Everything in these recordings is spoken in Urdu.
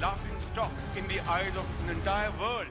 laughing stock in the eyes of an entire world.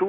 2,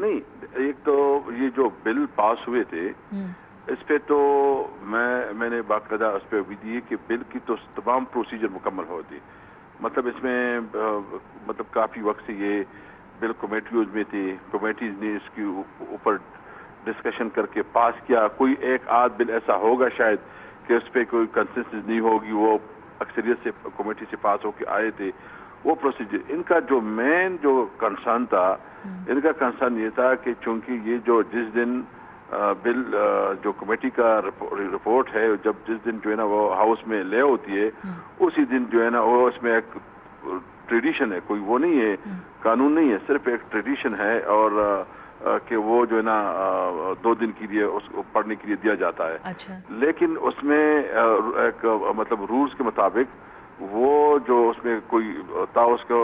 نہیں، ایک تو یہ جو بل پاس ہوئے تھے اس پہ تو میں نے باقاعدہ اس پہ بھی دی کہ بل کی تو تمام پروسیجر مکمل ہوتی، مطلب اس میں مطلب کافی وقت سے یہ بل کمیٹیز میں تھی، کمیٹیز نے اس کے اوپر ڈسکشن کر کے پاس کیا. کوئی ایک آدھ بل ایسا ہوگا شاید کہ اس پہ کوئی کنسنسس نہیں ہوگی، وہ اکثریت سے کمیٹی سے پاس ہو کے آئے تھے. وہ پروسیجر ان کا جو مین جو کنسرن تھا، ان کا کنسرن یہ تھا کہ چونکہ یہ جو جس دن بل جو کمیٹی کا رپورٹ ہے، جس دن جو ہے نا وہ ہاؤس میں لے ہوتی ہے، اسی دن جو ہے نا وہ اس میں ایک ٹریڈیشن ہے، کوئی وہ نہیں ہے، قانون نہیں ہے، صرف ایک ٹریڈیشن ہے، اور کہ وہ جو ہے نا 2 دن کے لیے اس کو پڑھنے کے لیے دیا جاتا ہے. اچھا. لیکن اس میں ایک مطلب رولز کے مطابق وہ جو اس میں کوئی تھا، اس کو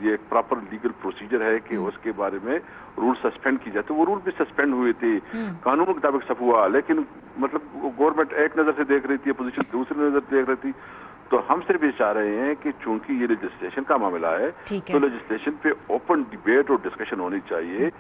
یہ ایک پراپر لیگل پروسیجر ہے کہ اس کے بارے میں رول سسپینڈ کی جاتے. وہ رول بھی سسپینڈ ہوئے تھے، قانون کے مطابق سب ہوا، لیکن مطلب گورنمنٹ ایک نظر سے دیکھ رہی تھی، اپوزیشن دوسری نظر سے دیکھ رہی تھی. تو ہم صرف یہ چاہ رہے ہیں کہ چونکہ یہ لیجسلیشن کا معاملہ ہے تو لیجسلیشن پہ اوپن ڈیبیٹ اور ڈسکشن ہونی چاہیے.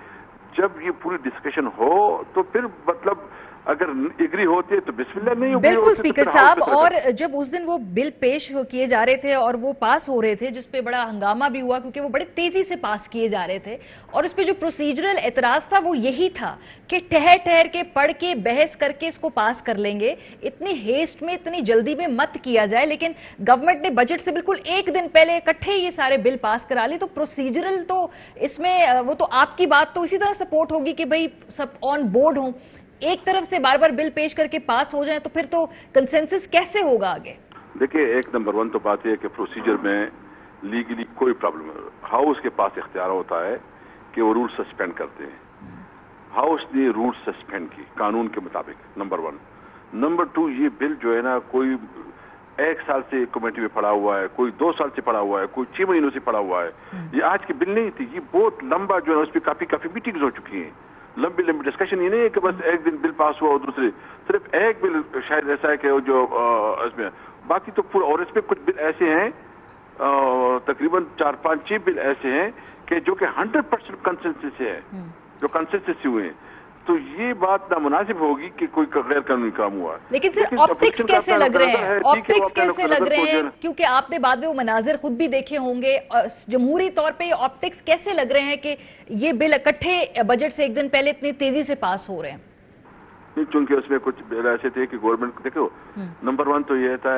جب یہ پوری ڈسکشن ہو تو پھر مطلب اگر اگری ہوتی ہے تو بسم اللہ نہیں ہوگی. بالکل اسپیکر صاحب، اور جب اس دن وہ بل پیش کیے جا رہے تھے اور وہ پاس ہو رہے تھے، جس پہ بڑا ہنگامہ بھی ہوا کیونکہ وہ بڑے تیزی سے پاس کیے جا رہے تھے، اور اس پہ جو پروسیجرل اعتراض تھا وہ یہی تھا کہ ٹھہر کے پڑھ کے بحث کر کے اس کو پاس کر لیں گے، اتنی ہیسٹ میں اتنی جلدی میں مت کیا جائے. لیکن گورنمنٹ نے بجٹ سے بالکل ایک دن پہلے اکٹھے یہ سارے بل پاس کرا لی. تو پروسیجرل تو اس میں وہ تو آپ کی بات تو اسی طرح سپورٹ ہوگی کہ بھئی سب آن بورڈ ہوں. ایک طرف سے بار بار بل پیش کر کے پاس ہو جائیں تو پھر تو کنسنسس کیسے ہوگا آگے؟ دیکھیں، ایک نمبر 1 تو بات یہ ہے کہ پروسیجر میں لیگلی کوئی پرابلم ہے. ہاؤس کے پاس اختیار ہوتا ہے کہ وہ رول سسپینڈ کرتے ہیں. ہاؤس نے رول سسپینڈ کی قانون کے مطابق، نمبر 1. نمبر 2، یہ بل جو ہے نا کوئی 1 سال سے کمیٹی میں پڑا ہوا ہے، کوئی 2 سال سے پڑا ہوا ہے، کوئی 6 مہینوں سے پڑا ہوا ہے. یہ آج کی بل نہیں تھی، یہ بہت لمبا جو ہے اس پہ کافی میٹنگز ہو چکی ہیں، لمبی ڈسکشن. یہ نہیں ہے کہ بس ایک دن بل پاس ہوا اور دوسرے صرف ایک بل شاید ایسا ہے کہ جو اس میں باقی تو پورا، اور اس میں کچھ بل ایسے ہیں تقریباً 4-5-6 بل ایسے ہیں کہ جو کہ 100% کنسنسس ہے، جو کنسنسس ہوئے ہیں. تو یہ بات نامناسب ہوگی کہ کوئی غیر قانونی کام ہوا ہے. لیکن صرف آپٹکس کیسے لگ رہے ہیں؟ آپٹکس کیسے لگ رہے ہیں؟ کیونکہ آپ نے بعد میں وہ مناظر خود بھی دیکھے ہوں گے. جمہوری طور پہ یہ آپٹکس کیسے لگ رہے ہیں کہ یہ بل اکٹھے بجٹ سے ایک دن پہلے اتنی تیزی سے پاس ہو رہے ہیں؟ چونکہ اس میں کچھ بل ایسے تھے کہ گورنمنٹ دیکھو، نمبر 1 تو یہ تھا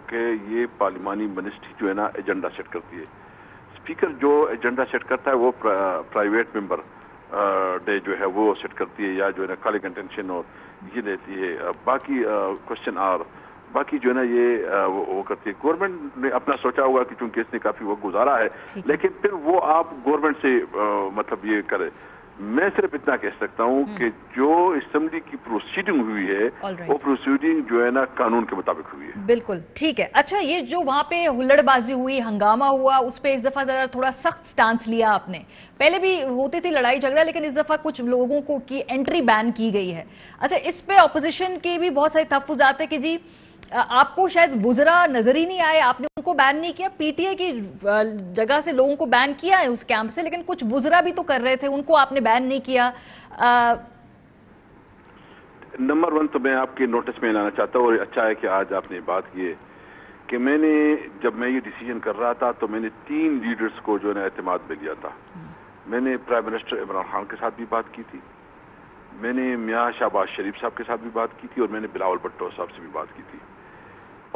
کہ یہ پارلیمانی منسٹری جو ہے نا ایجنڈا سیٹ کرتی ہے. اسپیکر جو ایجنڈا سیٹ کرتا ہے وہ پرائیویٹ ممبر ڈے جو ہے وہ سیٹ کرتی ہے، یا جو ہے نا کالنگ انٹینشن اور یہ لیتی ہے. باقی کوشچن باقی جو ہے نا یہ وہ کرتی ہے. گورنمنٹ نے اپنا سوچا ہوگا کہ چونکہ اس نے کافی وقت گزارا ہے، لیکن پھر وہ آپ گورنمنٹ سے مطلب یہ کرے. میں صرف اتنا کہہ سکتا ہوں کہ جو اسمبلی کی پروسیڈنگ ہوئی ہے وہ پروسیڈنگ جو ہے نا قانون کے مطابق ہوئی ہے. بالکل ٹھیک ہے. اچھا، یہ جو وہاں پہ ہلڑ بازی ہوئی، ہنگامہ ہوا، اس پہ اس دفعہ ذرا تھوڑا سخت سٹانس لیا آپ نے. پہلے بھی ہوتی تھی لڑائی جھگڑا، لیکن اس دفعہ کچھ لوگوں کو کی انٹری بین کی گئی ہے. اچھا، اس پہ اپوزیشن کے بھی بہت سارے تحفظات ہیں کہ جی آپ کو شاید وزراء نظر ہی نہیں آئے، آپ نے ان کو بین نہیں کیا. پی ٹی اے کی جگہ سے لوگوں کو بین کیا ہے اس کیمپ سے، لیکن کچھ وزراء بھی تو کر رہے تھے، ان کو آپ نے بین نہیں کیا. نمبر 1 تو میں آپ کے نوٹس میں لانا چاہتا ہوں، اور اچھا ہے کہ آج آپ نے بات کی ہے کہ میں نے جب میں یہ ڈیسیجن کر رہا تھا تو میں نے 3 لیڈرز کو جو ہے نا اعتماد میں لیا تھا. میں نے پرائم منسٹر عمران خان کے ساتھ بھی بات کی تھی، میں نے میاں شہباز شریف صاحب کے ساتھ بھی بات کی تھی، اور میں نے بلاول بھٹو صاحب سے بھی بات کی تھی.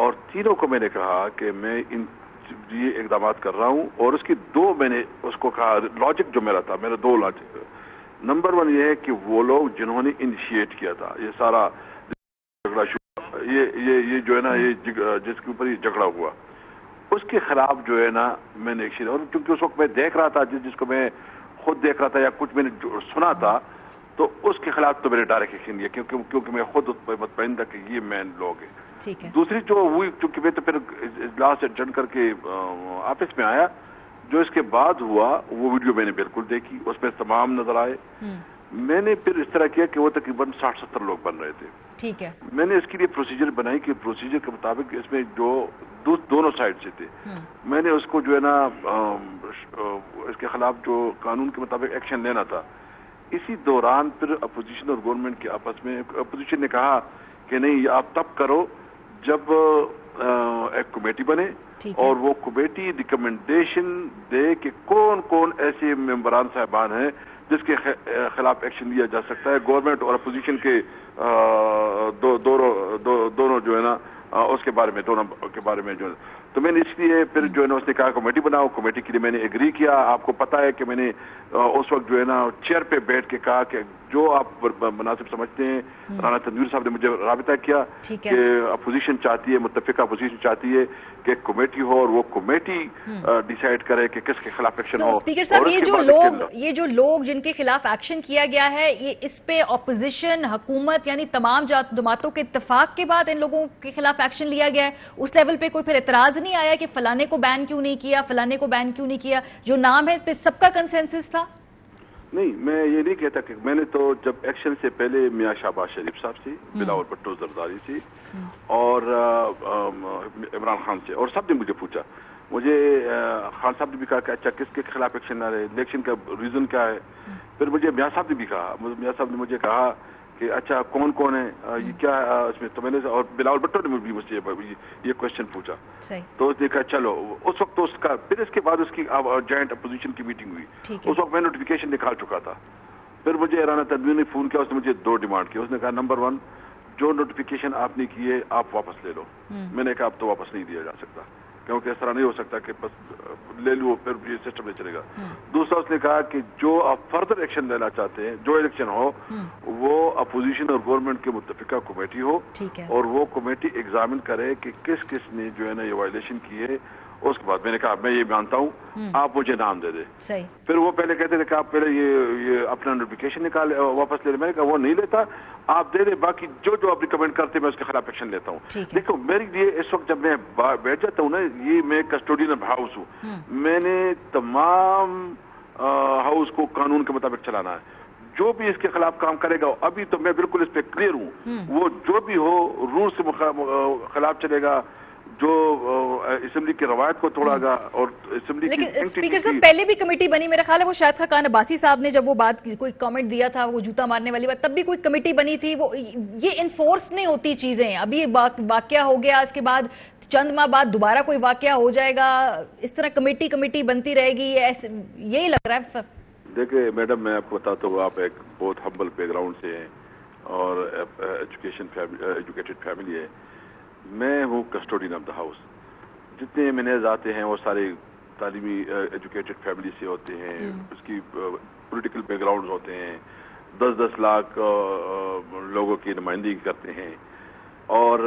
اور تینوں کو میں نے کہا کہ میں یہ اقدامات کر رہا ہوں، اور اس کی 2 میں نے اس کو کہا لاجک جو میرا تھا، میرا 2 لاجک. نمبر 1 یہ ہے کہ وہ لوگ جنہوں نے انیشیٹ کیا تھا یہ سارا جھگڑا یہ جو ہے نا یہ جس کے اوپر یہ جھگڑا ہوا، اس کے خلاف جو ہے نا میں نے ایکشن. اور کیونکہ اس وقت میں دیکھ رہا تھا جس کو میں خود دیکھ رہا تھا یا کچھ میں نے سنا تھا، تو اس کے خلاف تو میں نے ڈائریکٹ ایکشن لیا کیونکہ میں خود مطمئن تھا کہ یہ مین لوگ ہیں. دوسری جو ہوئی، چونکہ میں تو پھر اجلاس ایڈجرن کر کے آفس میں آیا، جو اس کے بعد ہوا وہ ویڈیو میں نے بالکل دیکھی، اس میں تمام نظر آئے. میں نے پھر اس طرح کیا کہ وہ تقریباً 60-70 لوگ بن رہے تھے. ٹھیک ہے. میں نے اس کے لیے پروسیجر بنائی کہ پروسیجر کے مطابق اس میں جو دونوں سائڈ سے تھے، میں نے اس کو جو ہے نا اس کے خلاف جو قانون کے مطابق ایکشن لینا تھا اسی دوران پھر اپوزیشن اور گورنمنٹ کے آپس میں اپوزیشن نے کہا کہ نہیں یہ آپ تب کرو جب ایک کمیٹی بنے اور وہ کمیٹی ریکمنڈیشن دے کہ کون کون ایسے ممبران صاحبان ہیں جس کے خلاف ایکشن لیا جا سکتا ہے. گورنمنٹ اور اپوزیشن کے دونوں جو ہے نا اس کے بارے میں دونوں کے بارے میں جو ہے تو میں نے اس لیے پھر جو ہے نا اس نے کہا کمیٹی بناؤ. کمیٹی کے لیے میں نے ایگری کیا. آپ کو پتا ہے کہ میں نے اس وقت جو ہے نا چیئر پہ بیٹھ کے کہا کہ جو آپ مناسب سمجھتے ہیں. رانا تنویر صاحب نے مجھے رابطہ کیا کہ اپوزیشن چاہتی ہے, متفقہ اپوزیشن چاہتی ہے کہ ایک کمیٹی ہو اور وہ کمیٹی ڈیسائیڈ کرے کہ کس کے خلاف ایکشن ہو. اسپیکر صاحب یہ جو لوگ جن کے خلاف ایکشن کیا گیا ہے یہ اس پہ اپوزیشن حکومت یعنی تمام جماعتوں کے اتفاق کے بعد ان لوگوں کے خلاف ایکشن لیا گیا ہے. اس لیول پہ کوئی پھر اعتراض نہیں آیا کہ فلانے کو بین کیوں نہیں کیا, فلانے کو بین کیوں نہیں کیا؟ جو نام ہے پہ سب کا کنسنسس تھا. نہیں, میں یہ نہیں کہتا کہ میں نے تو جب ایکشن سے پہلے میاں شہباز شریف صاحب سے, بلاول بھٹو زرداری سے اور عمران خان سے, اور سب نے مجھے پوچھا. مجھے خان صاحب نے بھی کہا کہ اچھا کس کے خلاف ایکشن نہ رہے, الیکشن کا ریزن کیا ہے. پھر مجھے میاں صاحب نے بھی کہا, میاں صاحب نے مجھے کہا کہ اچھا کون کون ہے یہ کیا اس میں. تو میں نے اور بلاول بھٹو نے بھی مجھے یہ کوشچن پوچھا. تو اس نے کہا چلو. اس وقت تو اس کا پھر اس کے بعد اس کی جوائنٹ اپوزیشن کی میٹنگ ہوئی. اس وقت میں نوٹیفیکیشن نکال چکا تھا. پھر مجھے رانا تنویر نے فون کیا. اس نے مجھے 2 ڈیمانڈ کی. اس نے کہا نمبر 1 جو نوٹیفیکیشن آپ نے کی ہے آپ واپس لے لو. میں نے کہا اب تو واپس نہیں دیا جا سکتا کیونکہ اس طرح نہیں ہو سکتا کہ بس لے لو پھر یہ سسٹم نہیں چلے گا. دوسرا اس نے کہا کہ جو آپ فردر ایکشن لینا چاہتے ہیں جو الیکشن ہو وہ اپوزیشن اور گورنمنٹ کے متفقہ کمیٹی ہو اور وہ کمیٹی ایگزامن کرے کہ کس کس نے جو ہے نا یہ وائلیشن کی ہے. اس کے بعد میں نے کہا میں یہ مانتا ہوں آپ مجھے نام دے دیں. پھر وہ پہلے کہتے تھے کہ آپ پہلے یہ اپنا نوٹیفیکیشن نکال واپس لے لیں. میں نے کہا وہ نہیں لیتا, آپ دے دیں, باقی جو آپ ریکمینڈ کرتے میں اس کے خلاف ایکشن لیتا ہوں. دیکھو میری لیے اس وقت جب میں بیٹھ جاتا ہوں نا, یہ میں کسٹوڈین آف ہاؤس ہوں. میں نے تمام ہاؤس کو قانون کے مطابق چلانا ہے. جو بھی اس کے خلاف کام کرے گا, ابھی تو میں بالکل اس پہ کلیئر ہوں, وہ جو بھی ہو رول سے خلاف چلے گا, جو اسمبلی کی روایت کو توڑا گا. اور اسمبلی لیکن اسپیکر صاحب پہلے بھی کمیٹی بنی, میرا خیال ہے وہ شاہد خاقان عباسی صاحب نے جب وہ بات کوئی کامنٹ دیا تھا وہ جوتا مارنے والی بات, تب بھی کوئی کمیٹی بنی تھی. وہ یہ انفورس نہیں ہوتی چیزیں. ابھی واقعہ ہو گیا, اس کے بعد چند ماہ بعد دوبارہ کوئی واقعہ ہو جائے گا, اس طرح کمیٹی بنتی رہے گی, یہی لگ رہا ہے. دیکھیں میڈم میں آپ کو بتاتا ہوں, آپ ایک بہت ہمبل بیک گراؤنڈ سے ہیں اور ایجوکیٹڈ فیملی ہے. میں ہوں کسٹوڈین آف دا ہاؤس. جتنے منیز آتے ہیں وہ سارے تعلیمی ایجوکیٹڈ فیملی سے ہوتے ہیں, اس کی پولیٹیکل بیک گراؤنڈ ہوتے ہیں, 10-10 لاکھ لوگوں کی نمائندگی کرتے ہیں, اور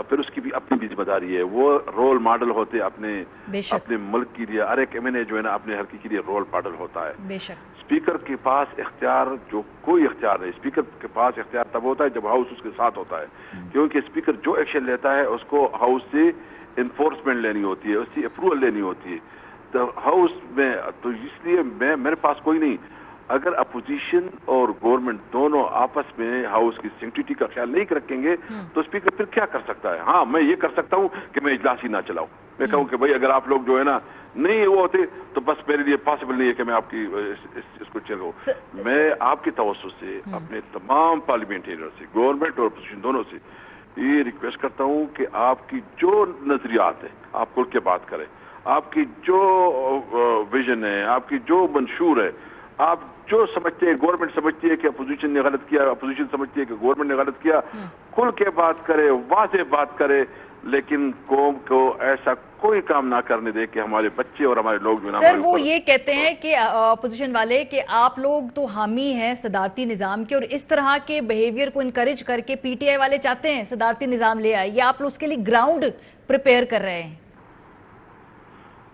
پھر اس کی بھی اپنی بھی ذمہ داری ہے. وہ رول ماڈل ہوتے اپنے ملک کے لیے. ہر ایک ایم این اے جو ہے نا اپنے حلقے کے لیے رول ماڈل ہوتا ہے. اسپیکر کے پاس اختیار جو کوئی اختیار نہیں. اسپیکر کے پاس اختیار تب ہوتا ہے جب ہاؤس اس کے ساتھ ہوتا ہے, کیونکہ اسپیکر جو ایکشن لیتا ہے اس کو ہاؤس سے انفورسمنٹ لینی ہوتی ہے, اس کی اپروول لینی ہوتی ہے. تو ہاؤس میں تو اس لیے میرے پاس کوئی نہیں. اگر اپوزیشن اور گورنمنٹ دونوں آپس میں ہاؤس کی سینکٹیٹی کا خیال نہیں رکھیں گے تو اسپیکر پھر کیا کر سکتا ہے؟ ہاں میں یہ کر سکتا ہوں کہ میں اجلاس ہی نہ چلاؤں. میں کہوں کہ بھائی اگر آپ لوگ جو ہے نا نہیں وہ ہوتے تو بس میرے لیے پاسبل نہیں ہے کہ میں آپ کی اس کو چلوں. میں آپ کی توسط سے اپنے تمام پارلیمنٹیرین سے, گورنمنٹ اور اپوزیشن دونوں سے یہ ریکویسٹ کرتا ہوں کہ آپ کی جو نظریات ہیں آپ کھل کے بات کریں. آپ کی جو ویژن ہے, آپ کی جو منشور ہے, آپ جو سمجھتے ہیں گورنمنٹ سمجھتی ہے کہ اپوزیشن نے غلط کیا, اپوزیشن سمجھتی ہے کہ گورنمنٹ نے غلط کیا, کھل کے بات کرے, واضح بات کرے, لیکن قوم کو ایسا کوئی کام نہ کرنے دے کہ ہمارے بچے اور ہمارے لوگ جو نا. سر وہ یہ کہتے ہیں کہ اپوزیشن والے کہ آپ لوگ تو حامی ہیں صدارتی نظام کے, اور اس طرح کے بیہیویئر کو انکریج کر کے پی ٹی آئی والے چاہتے ہیں صدارتی نظام لے آئے, یا آپ لوگ اس کے لیے گراؤنڈ پریپیئر کر رہے ہیں؟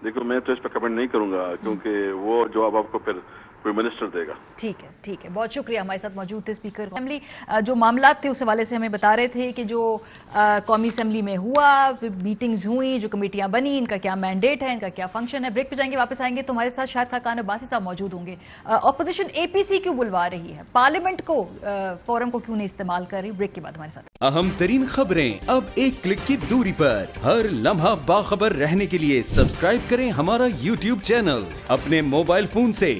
دیکھو میں تو اس پہ کمنٹ نہیں کروں گا کیونکہ وہ جواب آپ کو پھر کوئی منسٹر دے گا. ٹھیک ہے, بہت شکریہ. ہمارے ساتھ موجود تھے اسپیکر اسمبلی. جو معاملات تھے اس حوالے سے ہمیں بتا رہے تھے کہ جو قومی اسمبلی میں ہوا, میٹنگز ہوئیں, جو کمیٹیاں بنی, ان کا کیا مینڈیٹ ہے, ان کا کیا فنکشن ہے. بریک پہ جائیں گے, واپس آئیں گے تو ہمارے ساتھ شاہد خاقان عباسی صاحب موجود ہوں گے. اپوزیشن اے پی سی کیوں بلوا رہی ہے, پارلیمنٹ کو فورم کو کیوں نہیں استعمال کر رہی؟ بریک کے بعد ہمارے ساتھ. اہم ترین خبریں اب ایک کلک کی دوری پر. ہر لمحہ باخبر رہنے کے لیے سبسکرائب کریں ہمارا YouTube چینل. اپنے موبائل فون سے